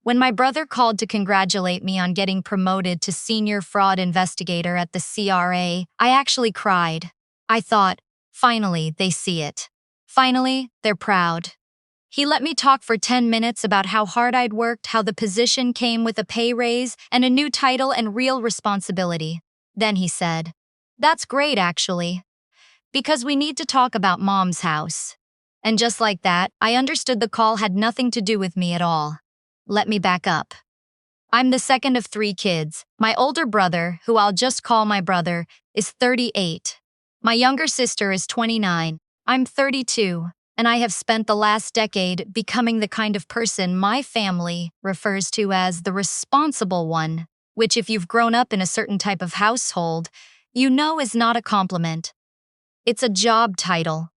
When my brother called to congratulate me on getting promoted to senior fraud investigator at the CRA, I actually cried. I thought, finally, they see it. Finally, they're proud. He let me talk for 10 minutes about how hard I'd worked, how the position came with a pay raise and a new title and real responsibility. Then he said, "That's great, actually, because we need to talk about Mom's house." And just like that, I understood the call had nothing to do with me at all. Let me back up. I'm the second of 3 kids. My older brother, who I'll just call my brother, is 38. My younger sister is 29. I'm 32, and I have spent the last decade becoming the kind of person my family refers to as the responsible one, which, if you've grown up in a certain type of household, you know is not a compliment. It's a job title.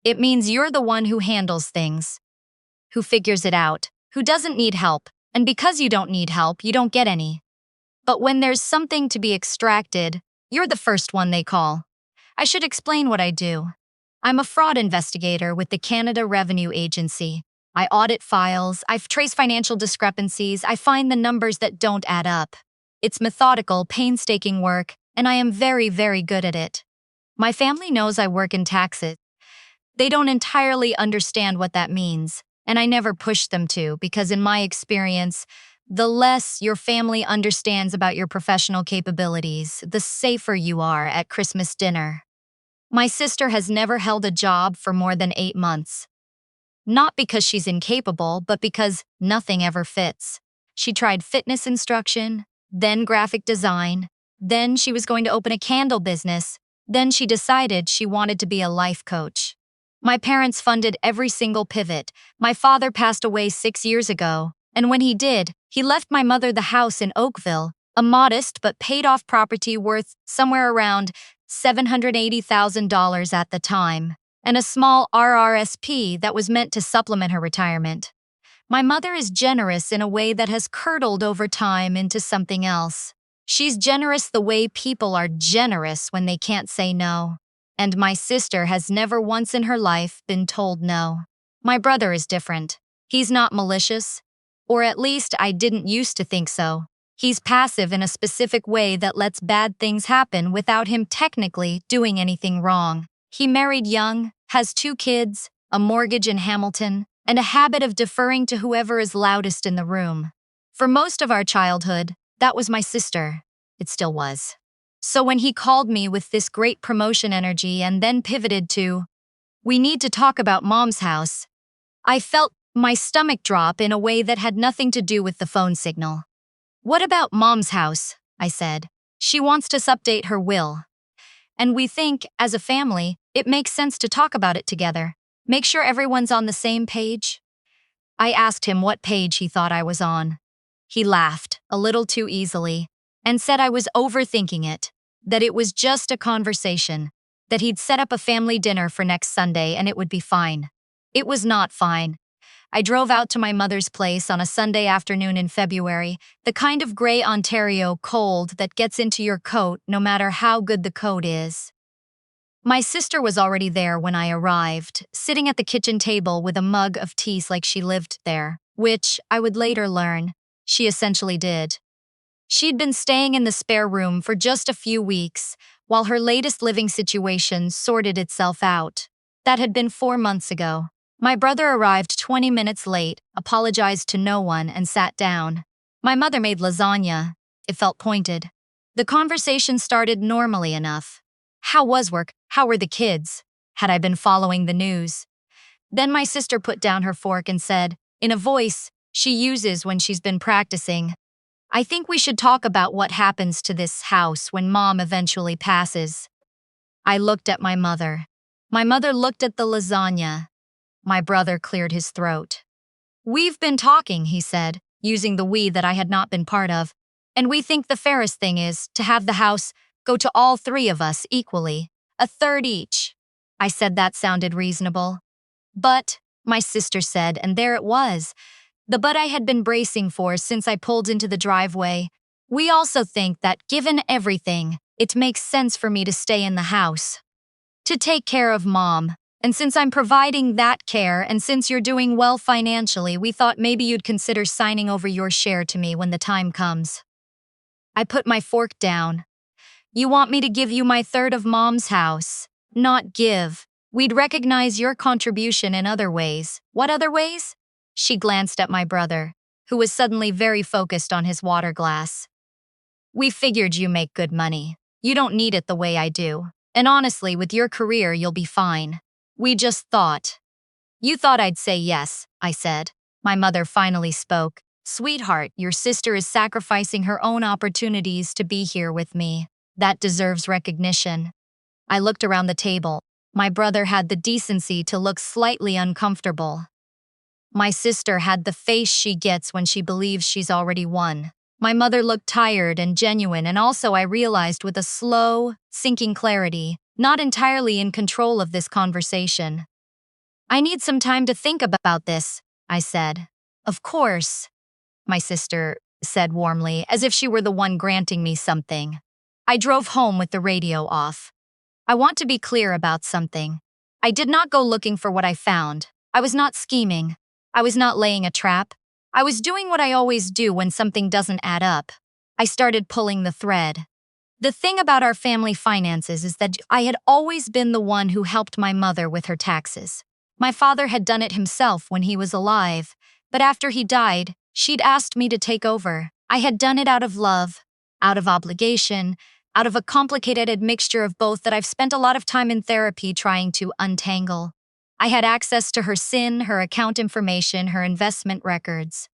It means you're the one who handles things, who figures it out, who doesn't need help, and because you don't need help, you don't get any. But when there's something to be extracted, you're the first one they call. I should explain what I do. I'm a fraud investigator with the Canada Revenue Agency. I audit files, I trace financial discrepancies, I find the numbers that don't add up. It's methodical, painstaking work, and I am very, very good at it. My family knows I work in taxes. They don't entirely understand what that means, and I never push them to, because in my experience, the less your family understands about your professional capabilities, the safer you are at Christmas dinner. My sister has never held a job for more than 8 months. Not because she's incapable, but because nothing ever fits. She tried fitness instruction, then graphic design, then she was going to open a candle business, then she decided she wanted to be a life coach. My parents funded every single pivot. My father passed away 6 years ago, and when he did, he left my mother the house in Oakville, a modest but paid-off property worth somewhere around $780,000 at the time, and a small RRSP that was meant to supplement her retirement. My mother is generous in a way that has curdled over time into something else. She's generous the way people are generous when they can't say no. And my sister has never once in her life been told no. My brother is different. He's not malicious, or at least I didn't used to think so. He's passive in a specific way that lets bad things happen without him technically doing anything wrong. He married young, has 2 kids, a mortgage in Hamilton, and a habit of deferring to whoever is loudest in the room. For most of our childhood, that was my sister. It still was. So when he called me with this great promotion energy and then pivoted to, "We need to talk about Mom's house," I felt my stomach drop in a way that had nothing to do with the phone signal. "What about Mom's house?" I said. "She wants us to update her will. And we think, as a family, it makes sense to talk about it together. Make sure everyone's on the same page." I asked him what page he thought I was on. He laughed, a little too easily, and said I was overthinking it, that it was just a conversation, that he'd set up a family dinner for next Sunday and it would be fine. It was not fine. I drove out to my mother's place on a Sunday afternoon in February, the kind of gray Ontario cold that gets into your coat no matter how good the coat is. My sister was already there when I arrived, sitting at the kitchen table with a mug of tea like she lived there, which, I would later learn, she essentially did. She'd been staying in the spare room for just a few weeks, while her latest living situation sorted itself out. That had been 4 months ago. My brother arrived 20 minutes late, apologized to no one, and sat down. My mother made lasagna. It felt pointed. The conversation started normally enough. How was work? How were the kids? Had I been following the news? Then my sister put down her fork and said, in a voice she uses when she's been practicing, "I think we should talk about what happens to this house when Mom eventually passes." I looked at my mother. My mother looked at the lasagna. My brother cleared his throat. "We've been talking," he said, using the we that I had not been part of, "and we think the fairest thing is to have the house go to all 3 of us equally, a third each." I said that sounded reasonable. "But," my sister said, and there it was, the but I had been bracing for since I pulled into the driveway, "we also think that, given everything, it makes sense for me to stay in the house. To take care of Mom, And since I'm providing that care, and since you're doing well financially, we thought maybe you'd consider signing over your share to me when the time comes. I put my fork down. You want me to give you my third of Mom's house? Not give. We'd recognize your contribution in other ways. What other ways? She glanced at my brother, who was suddenly very focused on his water glass. We figured you make good money. You don't need it the way I do. And honestly, with your career, you'll be fine. We just thought. You thought I'd say yes, I said. My mother finally spoke. Sweetheart, your sister is sacrificing her own opportunities to be here with me. That deserves recognition. I looked around the table. My brother had the decency to look slightly uncomfortable. My sister had the face she gets when she believes she's already won. My mother looked tired and genuine, and also I realized with a slow, sinking clarity, not entirely in control of this conversation. I need some time to think about this, I said. Of course, my sister said warmly, as if she were the one granting me something. I drove home with the radio off. I want to be clear about something. I did not go looking for what I found. I was not scheming. I was not laying a trap. I was doing what I always do when something doesn't add up. I started pulling the thread. The thing about our family finances is that I had always been the one who helped my mother with her taxes. My father had done it himself when he was alive, but after he died, she'd asked me to take over. I had done it out of love, out of obligation, out of a complicated mixture of both that I've spent a lot of time in therapy trying to untangle. I had access to her SIN, her account information, her investment records.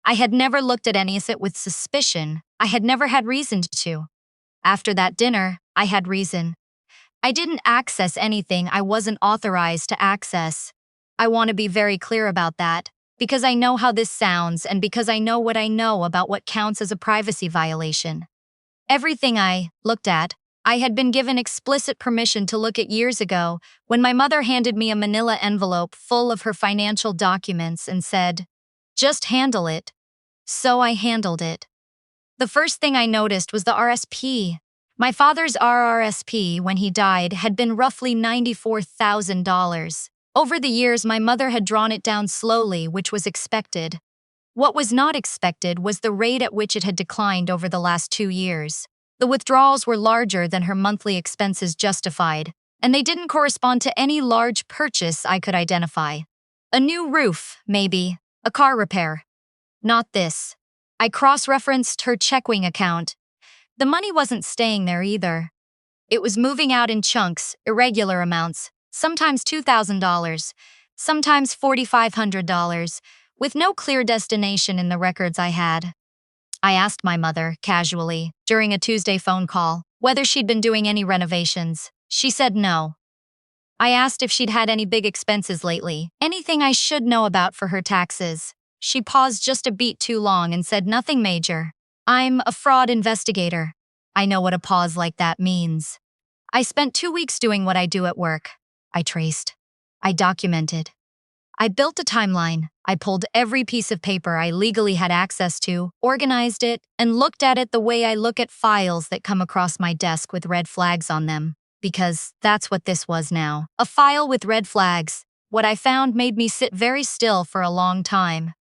I had never looked at any of it with suspicion. I had never had reason to. After that dinner, I had reason. I didn't access anything I wasn't authorized to access. I want to be very clear about that, because I know how this sounds and because I know what I know about what counts as a privacy violation. Everything I looked at, I had been given explicit permission to look at years ago when my mother handed me a manila envelope full of her financial documents and said, "Just handle it." So I handled it. The first thing I noticed was the RSP. My father's RRSP, when he died, had been roughly $94,000. Over the years, my mother had drawn it down slowly, which was expected. What was not expected was the rate at which it had declined over the last 2 years. The withdrawals were larger than her monthly expenses justified, and they didn't correspond to any large purchase I could identify. A new roof, maybe. A car repair. Not this. I cross-referenced her checking account. The money wasn't staying there either. It was moving out in chunks, irregular amounts, sometimes $2,000, sometimes $4,500, with no clear destination in the records I had. I asked my mother, casually, during a Tuesday phone call, whether she'd been doing any renovations. She said no. I asked if she'd had any big expenses lately, anything I should know about for her taxes. She paused just a beat too long and said nothing major. I'm a fraud investigator. I know what a pause like that means. I spent 2 weeks doing what I do at work. I traced. I documented. I built a timeline. I pulled every piece of paper I legally had access to, organized it, and looked at it the way I look at files that come across my desk with red flags on them. Because that's what this was now. A file with red flags. What I found made me sit very still for a long time.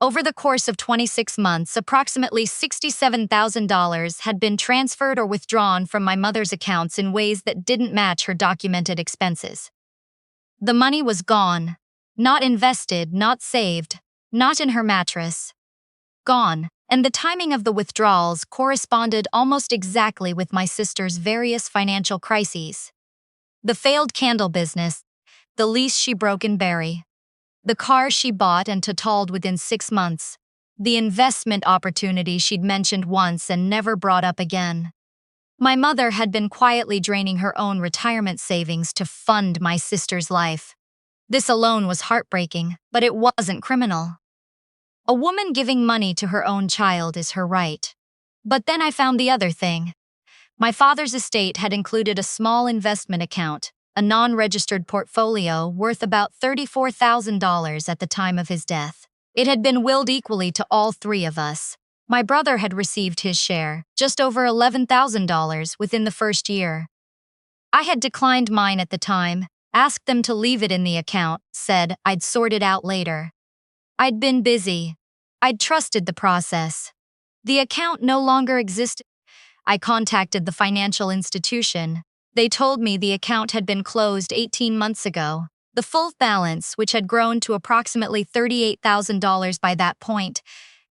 Over the course of 26 months, approximately $67,000 had been transferred or withdrawn from my mother's accounts in ways that didn't match her documented expenses. The money was gone. Not invested, not saved, not in her mattress. Gone, and the timing of the withdrawals corresponded almost exactly with my sister's various financial crises. The failed candle business, the lease she broke in Barrie, the car she bought and totaled within 6 months, the investment opportunity she'd mentioned once and never brought up again. My mother had been quietly draining her own retirement savings to fund my sister's life. This alone was heartbreaking, but it wasn't criminal. A woman giving money to her own child is her right. But then I found the other thing. My father's estate had included a small investment account, a non-registered portfolio worth about $34,000 at the time of his death. It had been willed equally to all 3 of us. My brother had received his share, just over $11,000 within the first year. I had declined mine at the time, asked them to leave it in the account, said I'd sort it out later. I'd been busy. I'd trusted the process. The account no longer existed. I contacted the financial institution. They told me the account had been closed 18 months ago. The full balance, which had grown to approximately $38,000 by that point,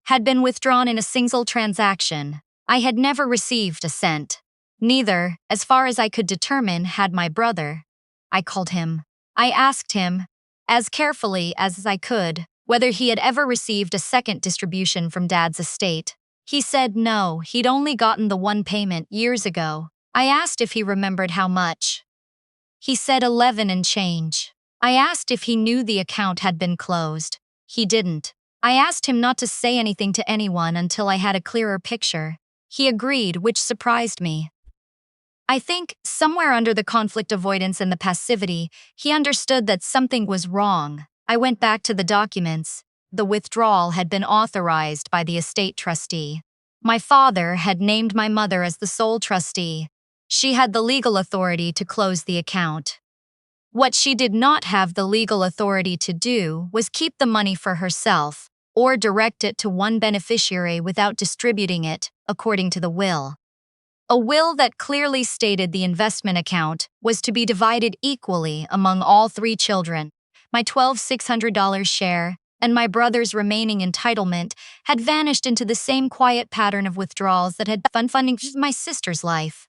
had been withdrawn in a single transaction. I had never received a cent. Neither, as far as I could determine, had my brother. I called him. I asked him, as carefully as I could, whether he had ever received a second distribution from Dad's estate. He said no, he'd only gotten the one payment years ago. I asked if he remembered how much. He said 11 and change. I asked if he knew the account had been closed. He didn't. I asked him not to say anything to anyone until I had a clearer picture. He agreed, which surprised me. I think, somewhere under the conflict avoidance and the passivity, he understood that something was wrong. I went back to the documents. The withdrawal had been authorized by the estate trustee. My father had named my mother as the sole trustee. She had the legal authority to close the account. What she did not have the legal authority to do was keep the money for herself or direct it to one beneficiary without distributing it, according to the will. A will that clearly stated the investment account was to be divided equally among all three children. My $1,260 share and my brother's remaining entitlement had vanished into the same quiet pattern of withdrawals that had been funding my sister's life.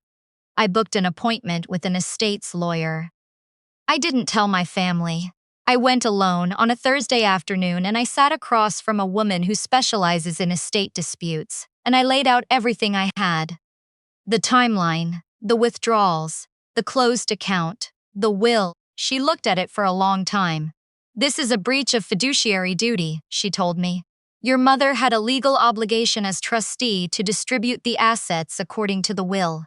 I booked an appointment with an estate's lawyer. I didn't tell my family. I went alone on a Thursday afternoon and I sat across from a woman who specializes in estate disputes, and I laid out everything I had. The timeline, the withdrawals, the closed account, the will. She looked at it for a long time. This is a breach of fiduciary duty, she told me. Your mother had a legal obligation as trustee to distribute the assets according to the will.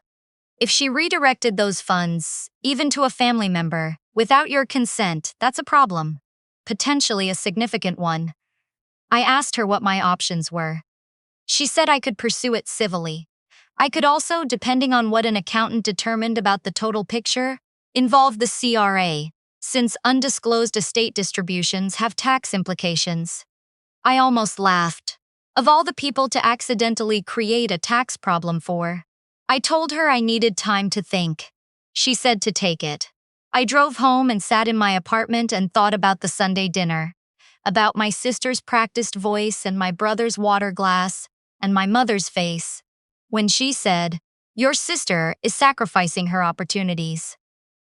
If she redirected those funds, even to a family member, without your consent, that's a problem. Potentially a significant one. I asked her what my options were. She said I could pursue it civilly. I could also, depending on what an accountant determined about the total picture, involve the CRA, since undisclosed estate distributions have tax implications. I almost laughed. Of all the people to accidentally create a tax problem for, I told her I needed time to think. She said to take it. I drove home and sat in my apartment and thought about the Sunday dinner, about my sister's practiced voice and my brother's water glass, and my mother's face, when she said, "Your sister is sacrificing her opportunities."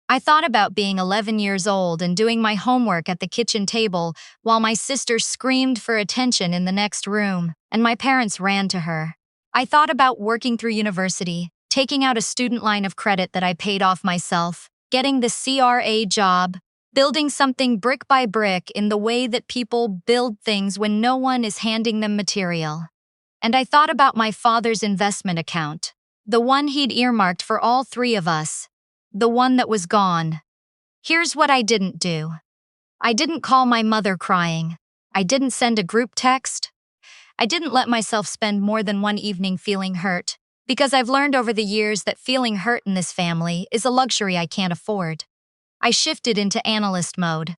I thought about being 11 years old and doing my homework at the kitchen table while my sister screamed for attention in the next room, and my parents ran to her. I thought about working through university, taking out a student line of credit that I paid off myself, getting the CRA job, building something brick by brick in the way that people build things when no one is handing them material. And I thought about my father's investment account, the one he'd earmarked for all three of us, the one that was gone. Here's what I didn't do. I didn't call my mother crying. I didn't send a group text. I didn't let myself spend more than one evening feeling hurt, because I've learned over the years that feeling hurt in this family is a luxury I can't afford. I shifted into analyst mode.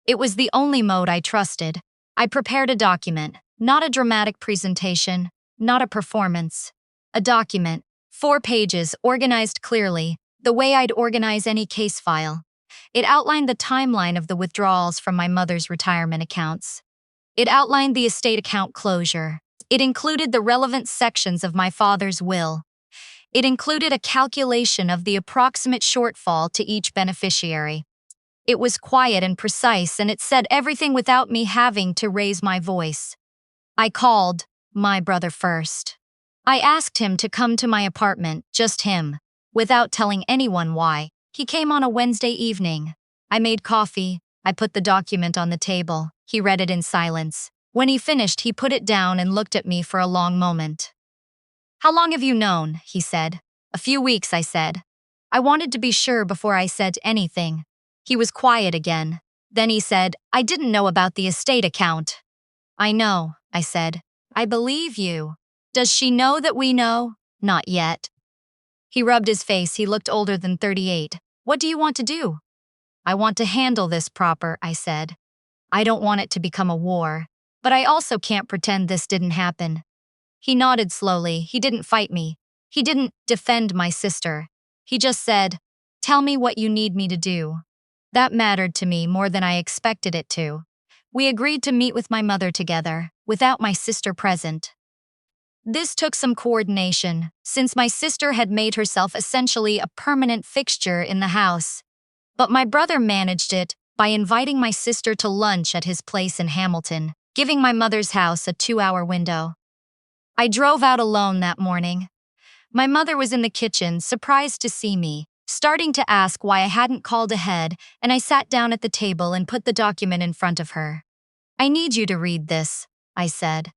It was the only mode I trusted. I prepared a document, not a dramatic presentation, not a performance. A document, 4 pages, organized clearly, the way I'd organize any case file. It outlined the timeline of the withdrawals from my mother's retirement accounts. It outlined the estate account closure. It included the relevant sections of my father's will. It included a calculation of the approximate shortfall to each beneficiary. It was quiet and precise, and it said everything without me having to raise my voice. I called my brother first. I asked him to come to my apartment, just him, without telling anyone why. He came on a Wednesday evening. I made coffee. I put the document on the table. He read it in silence. When he finished, he put it down and looked at me for a long moment. "How long have you known?" he said. "A few weeks," I said. I wanted to be sure before I said anything. He was quiet again. Then he said, "I didn't know about the estate account." "I know," I said. "I believe you. Does she know that we know?" "Not yet." He rubbed his face. He looked older than 38. "What do you want to do?" I want to handle this proper, I said. I don't want it to become a war, but I also can't pretend this didn't happen. He nodded slowly. He didn't fight me. He didn't defend my sister. He just said, "Tell me what you need me to do." That mattered to me more than I expected it to. We agreed to meet with my mother together, without my sister present. This took some coordination, since my sister had made herself essentially a permanent fixture in the house. But my brother managed it by inviting my sister to lunch at his place in Hamilton, giving my mother's house a 2-hour window. I drove out alone that morning. My mother was in the kitchen, surprised to see me, starting to ask why I hadn't called ahead, and I sat down at the table and put the document in front of her. "I need you to read this," I said.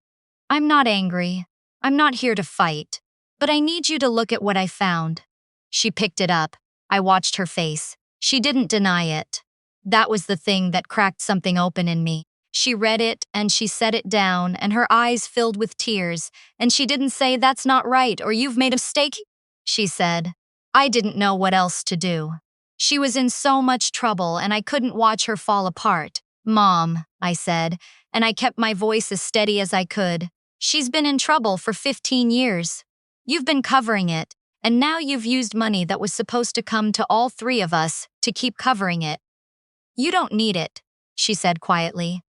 "I'm not angry. I'm not here to fight. But I need you to look at what I found." She picked it up. I watched her face. She didn't deny it. That was the thing that cracked something open in me. She read it and she set it down, and her eyes filled with tears, and she didn't say, "That's not right," or "You've made a mistake." She said, I didn't know what else to do. She was in so much trouble and I couldn't watch her fall apart. "Mom," I said, and I kept my voice as steady as I could. "She's been in trouble for 15 years. You've been covering it, and now you've used money that was supposed to come to all three of us to keep covering it. You don't need it," she said quietly.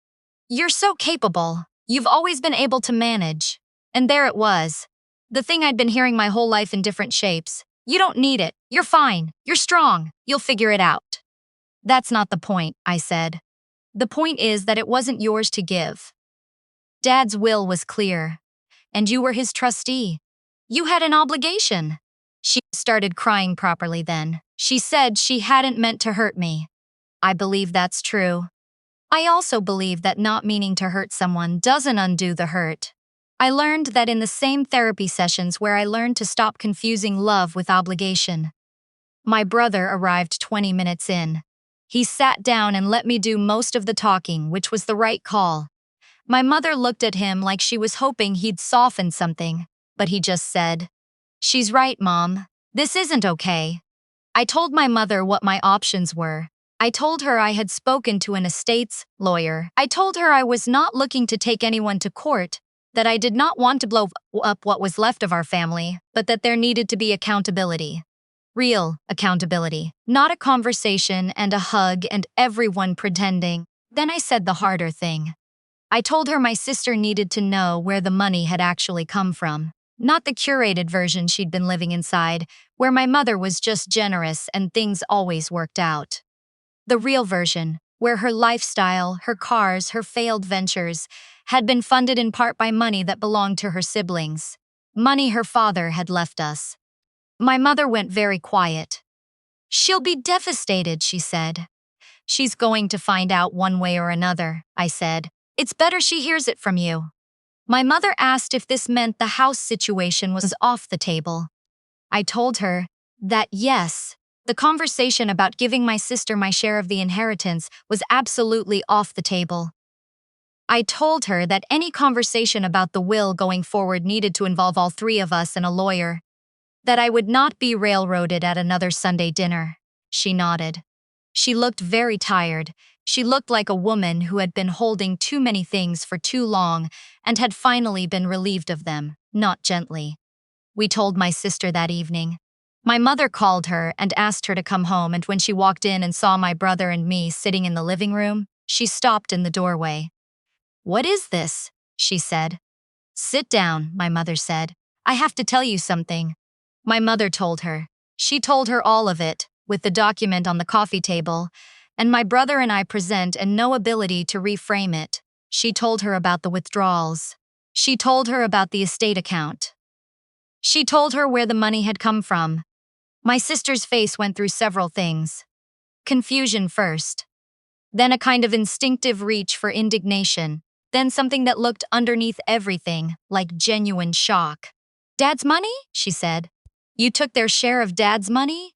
"You're so capable. You've always been able to manage." And there it was. The thing I'd been hearing my whole life in different shapes. "You don't need it. You're fine. You're strong. You'll figure it out." "That's not the point," I said. "The point is that it wasn't yours to give. Dad's will was clear, and you were his trustee. You had an obligation." She started crying properly then. She said she hadn't meant to hurt me. I believe that's true. I also believe that not meaning to hurt someone doesn't undo the hurt. I learned that in the same therapy sessions where I learned to stop confusing love with obligation. My brother arrived 20 minutes in. He sat down and let me do most of the talking, which was the right call. My mother looked at him like she was hoping he'd soften something, but he just said, "She's right, Mom. This isn't okay." I told my mother what my options were. I told her I had spoken to an estates lawyer. I told her I was not looking to take anyone to court, that I did not want to blow up what was left of our family, but that there needed to be accountability. Real accountability, not a conversation and a hug and everyone pretending. Then I said the harder thing. I told her my sister needed to know where the money had actually come from, not the curated version she'd been living inside, where my mother was just generous and things always worked out. The real version, where her lifestyle, her cars, her failed ventures, had been funded in part by money that belonged to her siblings. Money her father had left us. My mother went very quiet. "She'll be devastated," she said. "She's going to find out one way or another," I said. "It's better she hears it from you." My mother asked if this meant the house situation was off the table. I told her that yes, the conversation about giving my sister my share of the inheritance was absolutely off the table. I told her that any conversation about the will going forward needed to involve all three of us and a lawyer. That I would not be railroaded at another Sunday dinner. She nodded. She looked very tired. She looked like a woman who had been holding too many things for too long and had finally been relieved of them, not gently. We told my sister that evening. My mother called her and asked her to come home, and when she walked in and saw my brother and me sitting in the living room, she stopped in the doorway. "What is this?" she said. "Sit down," my mother said. "I have to tell you something." My mother told her. She told her all of it, with the document on the coffee table, and my brother and I present and no ability to reframe it. She told her about the withdrawals. She told her about the estate account. She told her where the money had come from. My sister's face went through several things. Confusion first. Then a kind of instinctive reach for indignation. Then something that looked underneath everything, like genuine shock. "Dad's money?" she said. "You took their share of Dad's money?"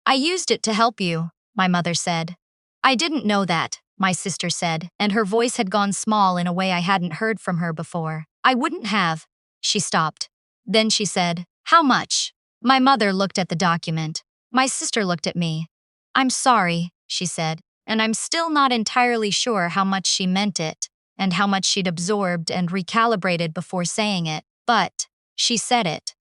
"I used it to help you," my mother said. "I didn't know that," my sister said, and her voice had gone small in a way I hadn't heard from her before. "I wouldn't have." She stopped. Then she said, "How much?" My mother looked at the document. My sister looked at me. "I'm sorry. she said, and I'm still not entirely sure how much she meant it, and how much she'd absorbed and recalibrated before saying it, but she said it.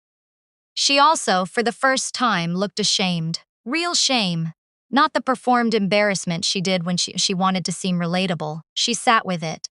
She also, for the first time, looked ashamed. Real shame. Not the performed embarrassment she did when she wanted to seem relatable. She sat with it.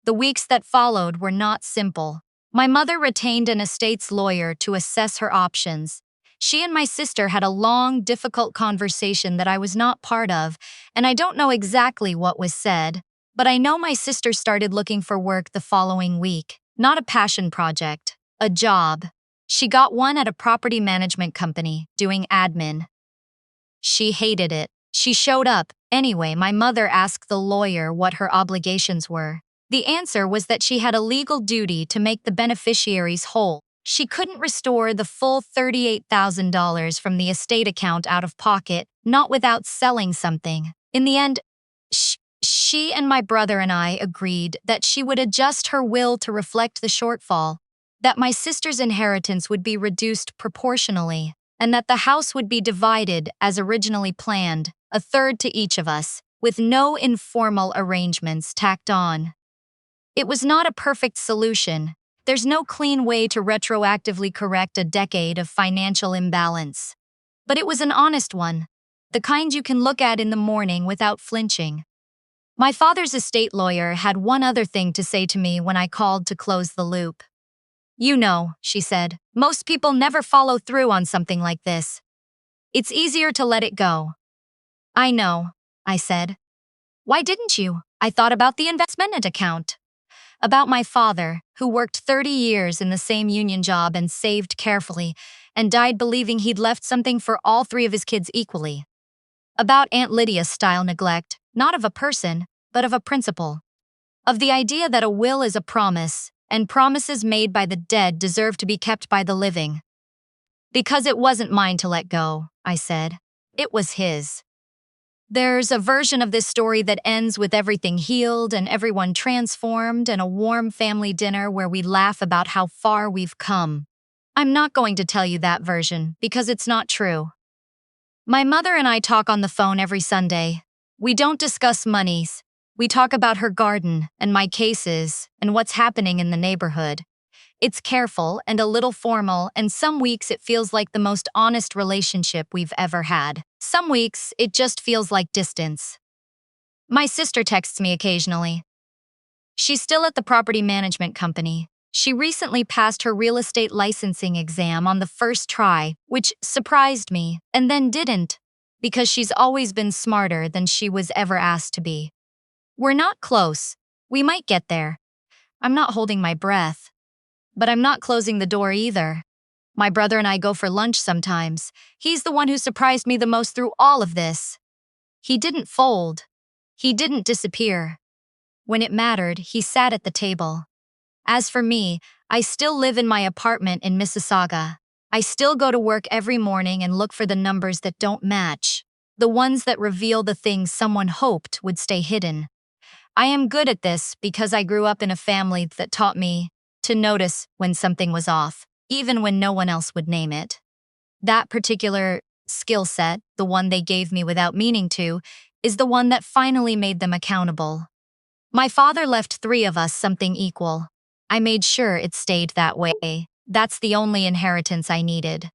The weeks that followed were not simple. My mother retained an estate's lawyer to assess her options. She and my sister had a long, difficult conversation that I was not part of, and I don't know exactly what was said, but I know my sister started looking for work the following week. Not a passion project, a job. She got one at a property management company, doing admin. She hated it. She showed up. Anyway, my mother asked the lawyer what her obligations were. The answer was that she had a legal duty to make the beneficiaries whole. She couldn't restore the full $38,000 from the estate account out of pocket, not without selling something. In the end, she and my brother and I agreed that she would adjust her will to reflect the shortfall, that my sister's inheritance would be reduced proportionally, and that the house would be divided as originally planned, a third to each of us, with no informal arrangements tacked on. It was not a perfect solution. There's no clean way to retroactively correct a decade of financial imbalance. But it was an honest one, the kind you can look at in the morning without flinching. My father's estate lawyer had one other thing to say to me when I called to close the loop. You know, she said, most people never follow through on something like this. It's easier to let it go. I know, I said. Why didn't you? I thought about the investment account. About my father, who worked 30 years in the same union job and saved carefully, and died believing he'd left something for all three of his kids equally. About Aunt Lydia's style neglect, not of a person, but of a principle. Of the idea that a will is a promise, and promises made by the dead deserve to be kept by the living. Because it wasn't mine to let go, I said. It was his. There's a version of this story that ends with everything healed and everyone transformed and a warm family dinner where we laugh about how far we've come. I'm not going to tell you that version because it's not true. My mother and I talk on the phone every Sunday. We don't discuss monies. We talk about her garden and my cases and what's happening in the neighborhood. It's careful and a little formal, and some weeks it feels like the most honest relationship we've ever had. Some weeks it just feels like distance. My sister texts me occasionally. She's still at the property management company. She recently passed her real estate licensing exam on the first try, which surprised me, and then didn't, because she's always been smarter than she was ever asked to be. We're not close. We might get there. I'm not holding my breath. But I'm not closing the door either. My brother and I go for lunch sometimes. He's the one who surprised me the most through all of this. He didn't fold. He didn't disappear. When it mattered, he sat at the table. As for me, I still live in my apartment in Mississauga. I still go to work every morning and look for the numbers that don't match, the ones that reveal the things someone hoped would stay hidden. I am good at this because I grew up in a family that taught me to notice when something was off, even when no one else would name it. That particular skill set, the one they gave me without meaning to, is the one that finally made them accountable. My father left three of us something equal. I made sure it stayed that way. That's the only inheritance I needed.